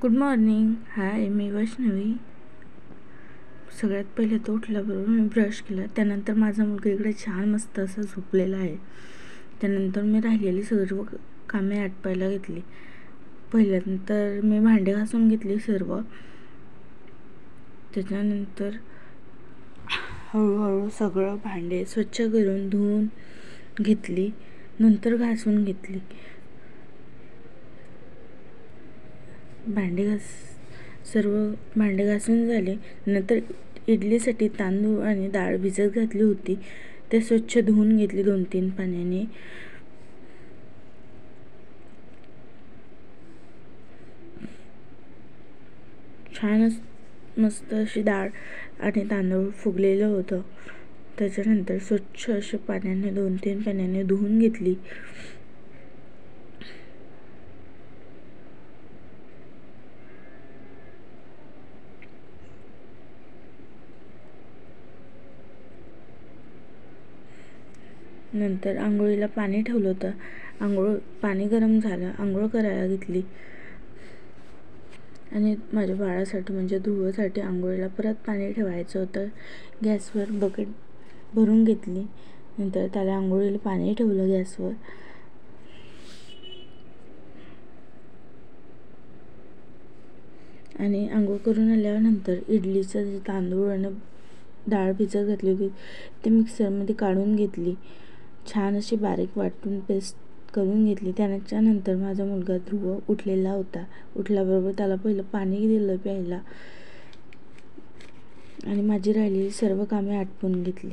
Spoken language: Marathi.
Good morning. हाय, मी वैष्णवी. सगळ्यात पहिले तो उठल्याबरोबर मी ब्रश केला. त्यानंतर माझा मुलगा इकडे छान मस्त असा झोपलेला आहे. त्यानंतर मी राहिलेली सर्व कामे आटपायला घेतली. पहिल्यानंतर मी भांडे घासून घेतली सर्व. त्याच्यानंतर हळूहळू सगळं भांडे स्वच्छ करून धुवून घेतली, नंतर घासून घेतली. सर्व भांडे घासून झाले. नंतर इडलीसाठी तांदूळ आणि डाळ भिजत घातली होती. ते स्वच्छ धुवून घेतली 2-3 पाण्याने. छान मस्त अशी डाळ आणि तांदूळ फुगलेलं होतं. त्याच्यानंतर स्वच्छ असे पाण्याने 2-3 पाण्याने धुवून घेतली. नंतर आंघोळीला पाणी ठेवलं होतं. पाणी गरम झालं, आंघोळ करायला घेतली. आणि माझ्या बाळासाठी म्हणजे ध्रुवसाठी आंघोळीला परत पाणी ठेवायचं होतं. गॅसवर बकेट भरून घेतली. नंतर त्याला आंघोळीला पाणी ठेवलं गॅसवर. आणि आंघोळ करून आल्यानंतर इडलीचं जे तांदूळ आणि डाळ भिजत घातली होती ते मिक्सरमध्ये काढून घेतली. छान अशी बारीक वाटून पेस्ट करून घेतली. त्याच्यानंतर माझा मुलगा ध्रुव उठलेला होता. उठल्याबरोबर त्याला पहिलं पाणी दिलं प्यायला आणि माझी राहिलेली सर्व कामे आटपून घेतली.